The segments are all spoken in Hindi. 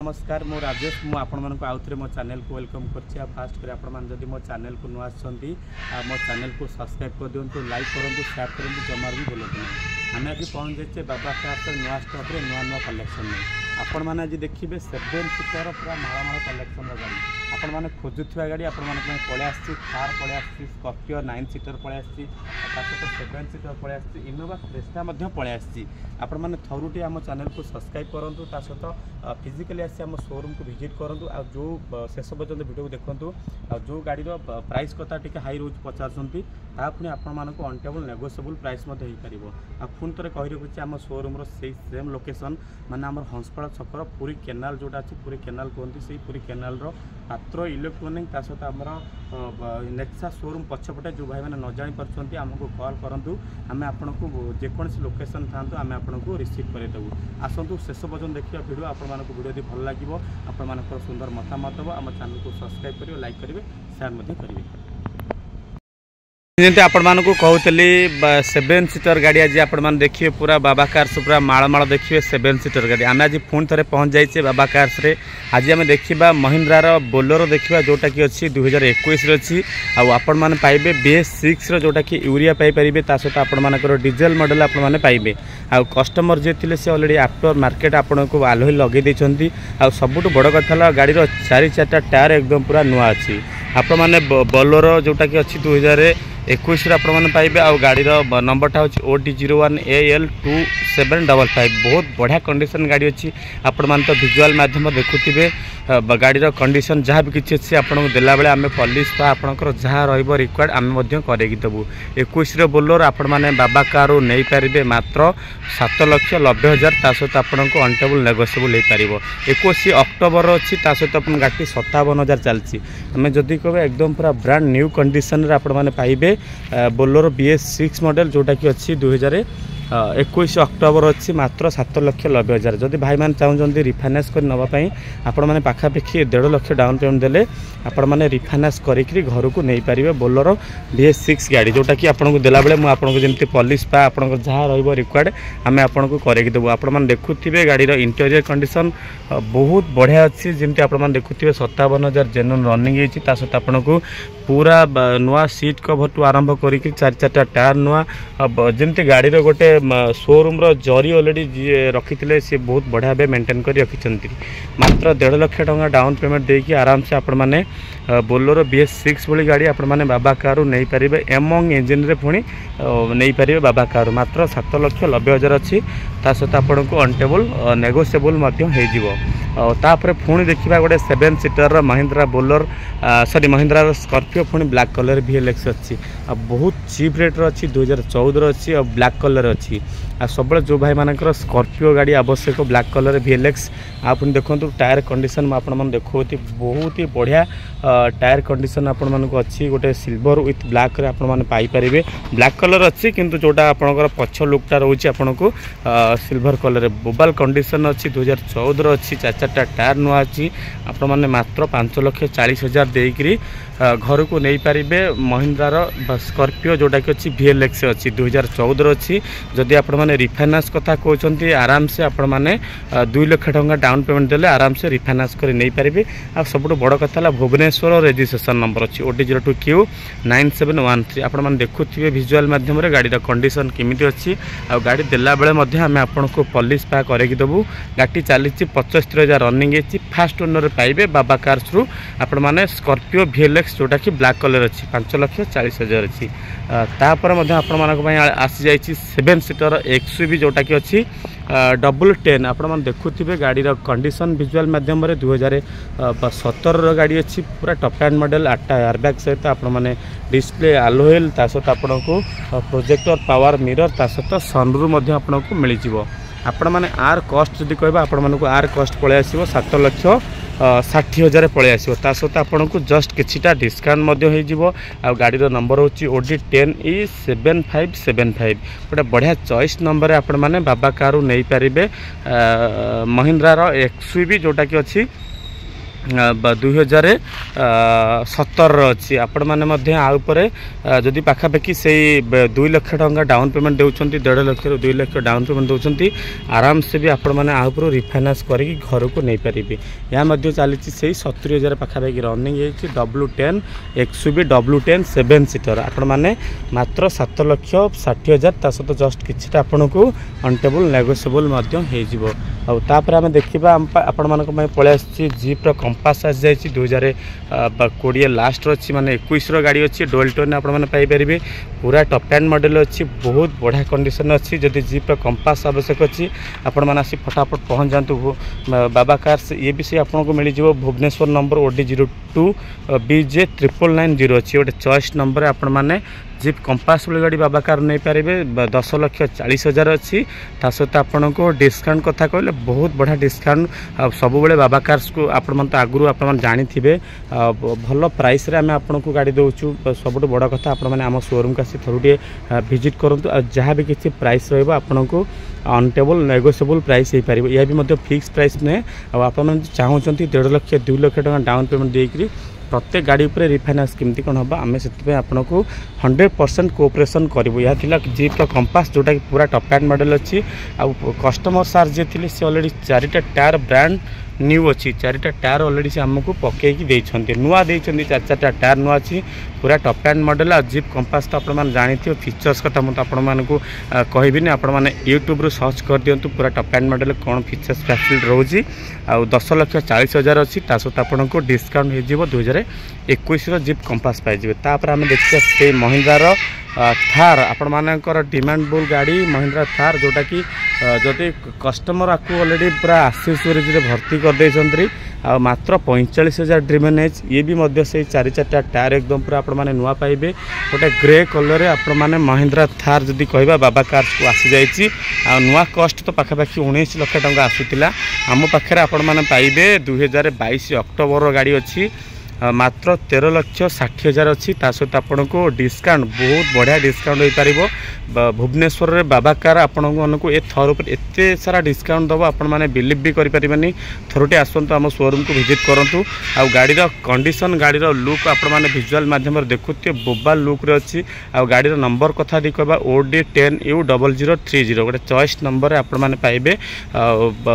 नमस्कार मो राजेश मु आपण मानक आउ थे मो चैनल को वेलकम करछि। फास्ट कर आपण मान जदि मो चैनल को नुआ आछंती मो चैनल को सब्सक्राइब कर दियंतु, लाइक करंतु, शेयर करंतु, जमार भी बोलतु नहीं। आमे आज पहुंच जाइछे बाबा कार्स नुआ स्टॉक रे नुआ कलेक्शन में। आपण माने आज देखिबे 7 सीटर पूरा माळा कलेक्शन गाड़ी आपण माने खोजुथुवा गाड़ी आपण माने पळे आछि। थार पळे आछि, स्कॉर्पियो 9 सीटर पळे आछि, तासत 7 सीटर पळे आछि, इनोवा क्रेस्टा मध्ये पळे आछि। आपण माने थरुटी हम चैनल को सब्सक्राइब करंतु, तासत फिजिकली आसी हम शोरूम को विजिट करंतु। आ जो शेष पर्यंत वीडियो को देखंतु। आ जो गाड़ी रो प्राइस कथा टिके हाई रोज पचासंती ता पुनी आपण मानको अनटेबल नेगोशिएबल प्राइस मध्ये हे परिबो। आ पुन तरे कहि रखुछि हम शोरूम रो सेम लोकेशन माने हमर हंसपाड़ा छकर पूरी केनाल जोटा अछि, पूरी केनाल कहंती सेही पूरी केनाल रो पात्र इलेक्ट्रोनिक तासत हमर नेक्सा शोरूम पछपटे जो भाई मैंने न जानी पार्टी आमको कॉल करूँ। आम आपको जेकोसी लोकेशन था आम आपको रिसीव करदेबू। आसतु शेष पर्यटन देखिए वीडियो आपण वीडियो यदि भल लगे आपण सुंदर मतामत हो आम चैनल को सब्सक्राइब करेंगे, लाइक करेंगे, शेयर करेंगे। जमी आपण मानक कहूली 7 सीटर गाड़ी आज आपण देखिए पूरा बाबा कार्स पूरा माଳ देखिए 7 सीटर गाड़ी। आम आज पुणी थे पहुँच जाइए बाबा कार्स रे। आज आम देखा महिंद्रार बोलेरो देखा जोटा कि अच्छी 2021 अच्छी आपण मैंने पाइबे BS6 जोटा कि यूरिया पाइपर सहित आपण मानकर डीजेल मॉडल आपण मैंने पाइबे। आ कस्टमर जी थे सी अलरेडी आफ्टर मार्केट आपण को आलोही लगे देती। आ सबुठ बड़ कथा गाड़ी 4 टायर एकदम पूरा नुआ अच्छी। आपण मैंने बोलेरो जोटा कि अच्छी 2021 आपण मैंने पाइबे। आ गाड़ीर नंबरटा हूँ OD01AL2755। बहुत बढ़िया कंडीशन गाड़ी अच्छी। आपण मैंने तो विजुअल माध्यम देखुथिबे गाड़ीर कंडीशन जहाँ भी किसी अच्छी आपको देला बेले आम पॉलिश आपंकर जहाँ रिक्वायर्ड आम करके देवु। 21 बोलेरो आपण मैंने बाबा कार नहीं पारे मात्र 7,90,000 सहित आपको अनटेबल नेगोशिएबल हो पार। 21 अक्टोबर अच्छी सहित आप गाड़ी 57,000 चलती। आम जदि कहे एकदम पूरा ब्रांड न्यू कंडीशन आपण मैंने पाइबे बोलेरो BS6 मॉडल जोटा कि अच्छी 2021 अक्टोबर अच्छी मात्र 7,90,000। जदि भाई मैंने चाहते रिफाइनान्स कर नापाई आपण मैंने पाखापाखि 1.5 लाख डाउन पेमेंट देले आपण मैंने रिफाइनान्स करी घर को नहीं पारे बोलेरो BS6 गाड़ी जोटा कि आपको देला बेले मुझे जमी पॉलिश पा आप जहाँ रिक्वायर्ड आम आपको करके देवु। आपण मैंने देखुथिबे गाड़ीर इंटेरियर कंडीशन बहुत बढ़िया अच्छी। जमी आप देखुथिबे 57,000 जेन्युइन रनिंग होती। सहित आपको पूरा नुआ सीट कवर टू आरंभ करके 4 टायर नुआ जमी गाड़ी गोटे शोरूम जरी ऑलरेडी रखी सी बहुत बढ़िया भाव मेंटेन कर रखिंट। मात्र 1.5 लाख टंका डाउन पेमेंट देकी आराम से आपण मैंने बोलेरो BS6 भली गाड़ी आपण मैंने बाबा कार नहीं पारे एमंग इंजिन रे पुणी नहीं पारे बाबा कार मात्र 7,90,000 अच्छी। सहित आपन को अनटेबल नेगोशिएबल तापर पुणी देखा गोटे 7 seater Mahindra Bolero sorry Mahindra Scorpio पुणी ब्लैक कलर VLX अच्छी। बहुत चीप रेट अच्छी 2014 अच्छी और ब्लैक कलर अच्छी। आ सब जो भाई मानकर स्कॉर्पियो गाड़ी आवश्यक ब्लैक कलर VLX आप देखो टायर कंडीशन आपन देखो बहुत ही बढ़िया टायर कंडीशन आपण मानक अच्छी। गोटे सिल्वर विथ ब्लैक रे आपण माने पाई परिबे। ब्लैक कलर अच्छी किंतु जोटा आपनकर पछ लुकटा रहउची आपनको सिल्वर कलर बोबाल कंडीशन अच्छी 2014 अच्छी। 4 टायर नुआ अच्छी। आपण माने मात्र 5,40,000 देकरी घर को नहीं पारे महिंद्रार स्कॉर्पियो जोटा कि अच्छी VLX अच्छी 2014 अच्छी। जदि आपण माने रिफाइनान्स कथा कहते आराम से आपण माने 2 लाख टंका डाउन पेमेंट देले आराम से रिफाइनान्स कर नहीं पारे। आ सबुठ बड़ कथा भुवनेश्वर रजिस्ट्रेशन नंबर अच्छी OD02Q9713। आपण माने देखुथिबे विजुअल माध्यम रे गाड़ी कंडीशन केमिति अच्छी। आ गाड़ी देला बेले मध्य आमे आपनको पॉलिश पा करके देबू। गाड़ी चली 75,000 रनिंग है। फास्ट ओनर पाइबे बाबा कार्स रु आपण माने स्कॉर्पियो VLX जोटा कि ब्लैक कलर अच्छी 5,40,000 अच्छी। तापर आपण मानक आसी जाइए 7 सीटर XUV जोटा कि अच्छी 1010। आपण देखुथिबे गाड़ीर कंडीशन विजुअल माध्यम 2017 गाड़ी अच्छी पूरा टॉप एंड मॉडल 8टा एयरबैग सहित आपण माने डिस्प्ले आलोहेल सहित आपको प्रोजेक्टर पावर मिरर सहित सनरूफ आपको मिल जाव। आपण मैंने आर कस्ट जदि कह आपण मानक आर कस्ट पलि आसो 7,60,000 पलि आसो। सहित आपन को जस्ट किछिटा डिस्काउंट हो। गाड़ी नंबर हूँ OD10E7575। गोटे बढ़िया चॉइस नंबर आपण मैंने बाबा कार नहीं पारे महिंद्रार XUV जोटा कि अच्छी 2017 अच्छी आपण मैंने आउे जदि पाखापाखि से 2 लाख टंका डाउन पेमेंट देउछंती 1.5 लाख रु 2 लाख डाउन पेमेंट देउछंती आराम से भी आपण मैंने आउे रिफाइनान्स करके घर को नहीं पारे। या चली से 70,000 पाखापाखि running W10 XUV W10 7 seater आपण मैंने मात्र 7,60,000 ता सहित जस्ट किसी आपन को अनटेबल नेगोशिएबल आपर आम देखा आपण मानक पलि आसी जीप्र कंपास आसी जाइए 2020 लास्ट अच्छी माने 21 गाड़ी अच्छी डुअल टोन आपरे पूरा टॉप एंड मॉडल अच्छी बहुत बढ़िया कंडीशन अच्छी। जदि जीप्र कंपास आवश्यक अच्छी आपण मैंने आसी फटाफट पहुँच जातु बाबा कार्स ये भी से आपको मिल जाव भुवनेश्वर नंबर OD02 BJ 9990 अच्छी गोटे चॉइस नंबर आपण मैंने जीप कंपास वाली गाड़ी बाबा कार नहीं पारे 10,40,000 अच्छी ता सहित आपन को डिस्काउंट कथा कहले बहुत बढ़िया डिस्काउंट सब बेले बाबा कार्स को आपण तो आगु आप जानी भल प्राइस रे आम आपन को गाड़ी दौचु सब बड़ कथा आपण मैंने आम शोरूम का आसी थोड़े विजिट करूँ जहाँ भी किसी प्राइस रन को अनटेबल नेगोशिएबल प्राइस हो पार यह भी फिक्स प्राइस नुहे आप चाहूँ 1.5 लाख 2 लाख टका डाउन पेमेंट देकर प्रत्येक गाड़ी उपर रिफाइनान्स केमती कौन हम आम से आपन को 100% कोऑपरेशन करूँ। यह जीप्र कंपास जोटा कि पूरा टॉप एंड मॉडल अच्छी आ कस्टमर सार जी थे सी अलरेडी 4टा टायर ब्रांड न्यू अच्छी 4टा टायर अलरेडी से आमको पकईकि नुआ 4-4टा टायर नुआ अच्छी पूरा टॉप एंड मॉडल आ जीप कंपास तो आप जानी फीचर्स कथा मुझे आपको कहबी आप यूट्यूब रू सर्च कर दिंतु पूरा टॉप एंड मॉडल कौन फीचर्स फैसिलिटी रोचे आ 10,40,000 अच्छी ता सहित आपको डिस्काउंट हो 2021 जीप कंपास पाइबे। तापर आम देखिए से महिंद्रार थार आपण मानकर डिमांडेबल गाड़ी महिंद्रा थार जोटा कि जदि कस्टमर आपको अलरेडी पूरा एक्सेसरीज भर्ती कर देछंत्री आ मात्र 45,000 ड्रीमन एज ये भी मध्य से 4-4टा टायर एकदम पूरा आपण माने नुआ पाइबे गोटे ग्रे कलर रे आपण माने महिंद्रा थार जदि कहबा बाबा कार्स को आसी जाइछि आ नुआ कॉस्ट तो पाखापाखि 19 लाख टंका आसुतिला आम पाखे आपण माने पाइबे 2022 अक्टोबर गाड़ी अच्छी मात्र 13,60,000 अच्छी ता सहित आपन को डिस्काउंट बहुत बढ़िया डिस्काउंट हो पार भुवनेश्वर रे बाबा कार आपण को ए थर पर एत सारा डिस्काउंट दब आपण मैंने बिलीव भी करें थोड़े आसतु आम शोरूम को विजिट करूँ आ गाड़ीर कंडीशन गाड़ीर लुक आपण मैंने विजुअल माध्यम देखुए बोबाल लुक रे अच्छी आ गाड़ीर नंबर कथा दी कहबा OD10U0030 गोटे चॉइस नंबर आपण मैंने पाइबे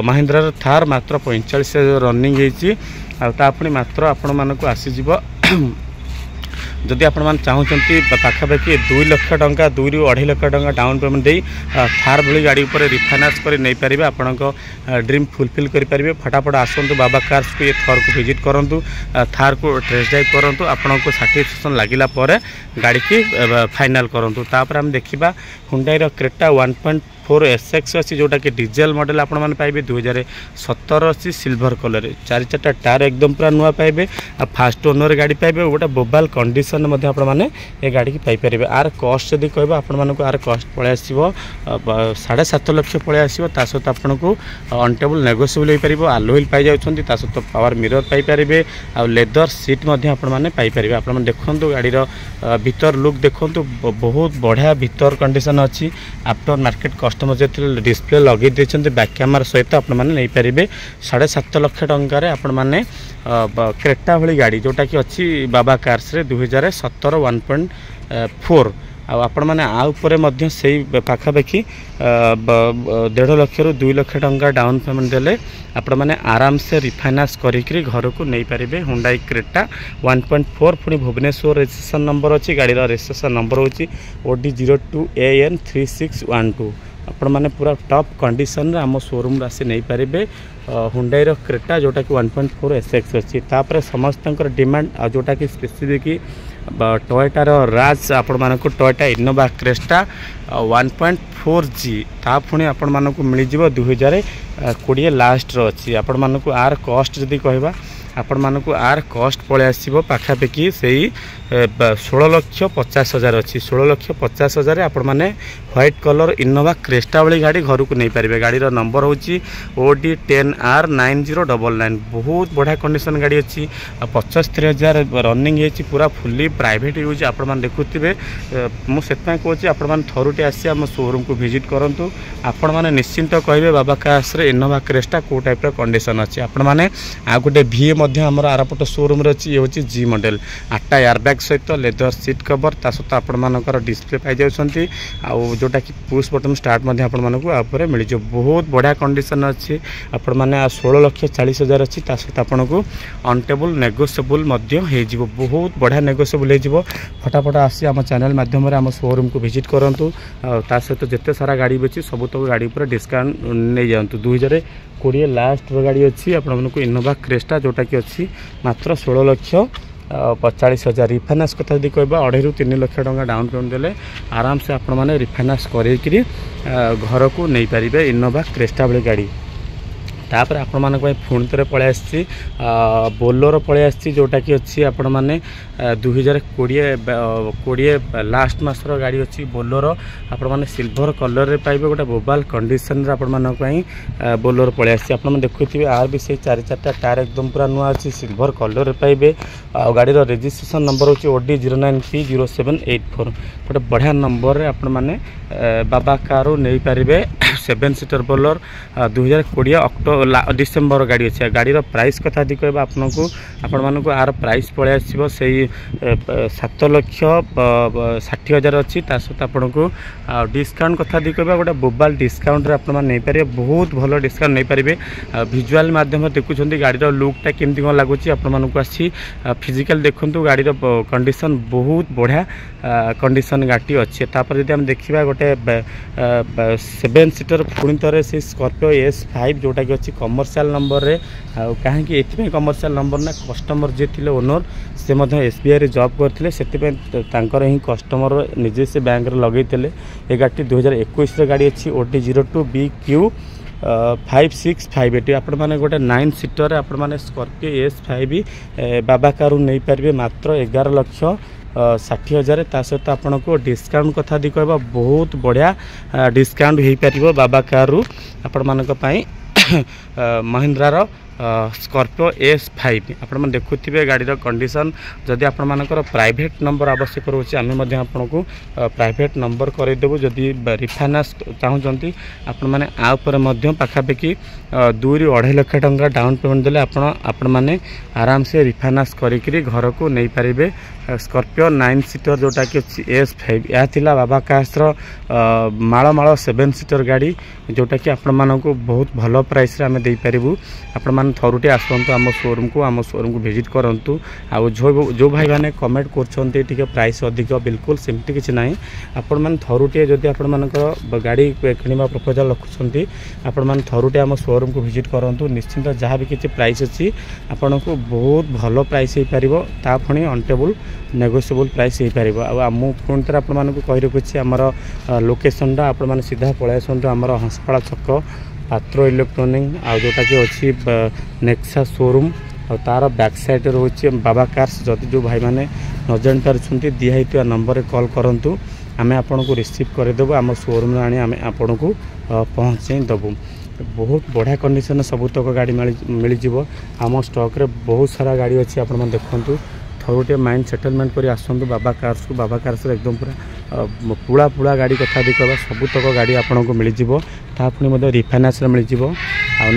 महिंद्रा थार मात्र 45,000 रनिंग होती आपुणी मात्र आपण मानक आसीज जदि आपण मैंने चाहूँगी पाखापाखि 2 लाख टंका 2 ରୁ 2.5 लाख टंका डाउन पेमेंट दे थार भली गाड़ी उपर रिफाइनान्स कर नहीं पारे आपण ड्रीम फुलफिल करेंगे। फटाफट आसतु बाबा कार्स को ये थर को विजिट करूँ थार को टेस्ट ड्राइव करूँ आपन को साटिस्फैक्शन लगिला गाड़ी की फाइनाल करूँ। तापर आम देखा हुंडई क्रेटा 1.4 SX अच्छी जोटा कि डीजेल मॉडल आपण मैंने पाइबे 2017 अच्छी सिल्वर कलर 4-4टा टायर एकदम पूरा नुआ पाइबे आ फास्ट ओनर गाड़ी पाइबे गोटे बोबाल कंडीशन मैंने ये गाड़ी की पाइपर आर कस्ट जदि कह आपको आर कस्ट पलि आसो 7.5 लाख पलि आसो ता सहित आपन को अनटेबल नेगोशिएबल हो पार आलो व्हील पाई जाउछंती ता सहित पावर मिरर पाई पारिबे आ लेदर सीट आपण मैंने पाई पारिबे। आपण देखंतु गाड़ीर भीतर लुक देखंतु बहुत बढ़िया भीतर कंडीशन अच्छी आफ्टर मार्केट कस्टमर जो डिस्प्ले लगे देते बैक कैमरा सहित आप नहीं पारे 7.5 लाख टंकार आपण मैंने क्रेटा भली गाड़ी जोटा कि अच्छी बाबा कार्स रे 2017 1.4 आपण मैंने आउे से पाखापाखि 1.5 लाख रु 2 लाख टंका डाउन पेमेंट देले आपण मैंने आराम से रिफाइनान्स करी घर को नहीं पारे हुंडई क्रेटा 1.4 पुणी भुवनेश्वर रजिस्ट्रेशन नंबर अच्छी गाड़ीर रजिस्ट्रेशन नंबर होची OD02AN 3612 आपण मैंने पूरा टॉप कंडीशन रे आम शोरूम आसी नहीं पारे हुंडईर क्रेटा जोटा कि 1.4 SX अच्छी तापर समस्त डिमांड जोटा कि स्पेसिफिक टोयोटार राज आपण मानक टोयोटा इनोवा क्रेस्टा 1.4G ता पुणी आपण मानक मिल जिवो 2020 लास्ट अच्छी आपण मानक आर कस्ट जदि कहबा आपण मानक आर कस्ट पलि आसीबो पाखापाखि से 16,50,000 अच्छी 16,50,000 आपण माने व्हाइट कलर इनोवा क्रेस्टा वाली गाड़ी घर को नहीं पारे। गाड़ीर नंबर होची OD10R9099 बहुत बढ़िया कंडीशन गाड़ी अच्छी 75,000 रनिंग है पूरा फुल्ली प्राइवेट यूज आपण माने देखुथिबे मुझे कहूँ आपण माने थरुटे आसी आम शोरूम को विजिट करंतु आपण माने निश्चिंत कहबे बाबा कार्स रे इनोवा क्रेस्टा को टाइप कंडीशन अच्छी आपण माने आ गोटे VA आमर आरपट शोरूम अच्छी ये हूँ जी मॉडल 8टा एयरबैग सहित लेदर सीट कवर ता सहित आपर डिस्प्ले पाई जाऊँगी आउ जोटा कि पुश बटन स्टार्ट आपरे मिल जाए बहुत बढ़िया कंडीशन अच्छी आपण मैंने 16,40,000 अच्छी सहित आपन को अनटेबल नेगोशिएबल बहुत बढ़िया नेगोशिएबल हो फटाफट आसी आम चैनल माध्यम आम शोरूम को विजिट करूँ सहित जिते सारा गाड़ी भी सब तक गाड़ी पर डिस्काउंट नहीं जातु 2020 लास्ट गाड़ी अच्छी आपण को इनोवा क्रेस्टा जोटा कि अच्छी मात्र 16,45,000 रिफाइनान्स कथा यदि कहबा 2.5 ରୁ 3 लाख टका डाउन पेमेंट देले आराम से आपण माने रिफाइनान्स करेकरी घर को नहीं पारिबे इनोवा क्रेस्टा वाली गाड़ी तापर आपण मानक पुणी थे पलि आसी बोलोरो पलि आसी जोटा कि अच्छी आपण मैंने 2020 लास्ट मासर गाड़ी अच्छी बोलोरो आपण मैंने सिल्वर कलर रे पाइबे गोटे मोबाइल कंडीशन रे आपण मानक बोलोरो पलि आसी आपण मैंने देखुथिबे आर भी से 4-4टा टायर एकदम पूरा नुआ अच्छी सिल्वर कलर रे पाइबे गाड़ी रजिस्ट्रेशन नंबर होची OD 09P0784 गोटे बढ़िया नंबर रे आपण माने बाबा कारो नहीं पारिबे 7 सीटर बोलर 2020 डिसेम्बर गाड़ी अच्छे गाड़ी प्राइस कथा यदि कहबा आपण मानक आर प्राइस पलि आसीबो सेही 7,60,000 अच्छी सहित आपन को डिस्काउंट कथा यदि कहबा गोटे मोबाइल डिस्काउंट आपण माने नहीं पारे बहुत भलो डिस्काउंट नहीं पारे विजुअल माध्यम देखुछंती गाड़ी लुकटा केमती कौन लगुच आपण मानक आसी फिजिकल देखंतु गाड़ी कंडीशन बहुत बढ़िया कंडीशन गाड़ी अच्छे तापर यदि हम देखिबा गोटे 7 सीटर पुणी थे से स्कॉर्पियो S5 जोटा कि अच्छी कमर्शियल नंबर रे कहीं ये कमर्शियल नंबर ना कस्टमर जे थिले ओनर से SBI रे जॉब करते से ही कस्टमर निजे से बैंक लगे ये गाड़ी 2021 गाड़ी अच्छी OD 02BQ 5658 आपण माने गोटे 9 सीटर आपण माने स्कॉर्पियो S5 बाबा कारु नहीं पारे मात्र 11,60,000 सहित आपन को डिस्काउंट कथा दी कहबा बहुत बढ़िया डिस्काउंट हो पार बाबा कारु आपण मानक पई महिंद्रा स्कॉर्पियो S5 आपण मन देखुथिबे गाड़ी कंडीशन जदि आपण मानकर प्राइवेट नंबर आवश्यक रोचे आमे मध्ये आपन को प्राइवेट नंबर करे देबो जदि रिफाइनान्स चाहूचंती आपण माने आ ऊपर मध्ये पाखापेकी 2 ରୁ 2.5 लाख टका डाउन पेमेंट देले आपण माने आराम से रिफाइनान्स करिकरी घर को नहीं पारिबे स्कॉर्पियो 9 सीटर जोटा कि S5 या थिला बाबा कास्र माळ 7 सीटर गाड़ी जोटा कि आपण मानक बहुत भलो प्राइस रे आमे देई परिबु आपण मान थरुटे आसतु आम शोरूम को विजिट करूँ आउ जो भाई मैंने कमेंट कर प्राइस अधिक बिल्कुल सेमती किसी ना आपण मैंने थरुटे जदि आपण मानकर गाड़ी किणवा प्रपोजल रखुंट आपण मैंने थरुटे आम शोरूम को विजिट करूँ निश्चिंत जहाँ भी किसी प्राइस अच्छी आपन को बहुत भलो प्राइस हो पार पुणी अनटेबल नेगोशिएबल प्राइस हो पार आम पुणी थे आपको कही रखुच्छे आमर लोकेशनटा आपण मैंने सीधा पलि आसतु आमर हंसपाड़ा छक पात्र इलेक्ट्रोनिक आ जोटा कि अच्छी नेक्सा शोरूम और तार बैक साइड रोचे बाबा कार्स जदि जो भाई मैंने न जान पार्टी दिखाई नंबर कॉल करूँ आम आपन को रिसीव करदेबू आम शोरूम आनी आम आपन को पहुँचे देबू बहुत बढ़िया कंडीशन सबुतक गाड़ी मिल आम स्टॉक रे बहुत सारा गाड़ी अच्छी आप देखु थरुटे माइंड सेटलमेंट कर आसतु बाबा कार्स एकदम पूरा पूरा गाड़ी कथा देखा सबुतक गाड़ी आपन को मिल पुणी रिफाइनान्स मिल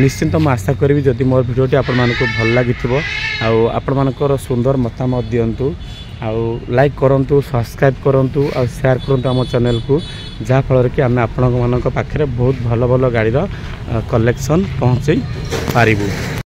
निश्चिंत मुझे आशा करी जदि मोर भिडियोटी आपण भल लगी आपण मानकर सुंदर मतामत दिंतु लाइक करूँ सब्सक्राइब करूँ और शेयर करूँ आम चैनल को जहाँफल कि आम आपण पाखे बहुत भल भल गाड़ी कलेक्शन पहुँचे पारिबु।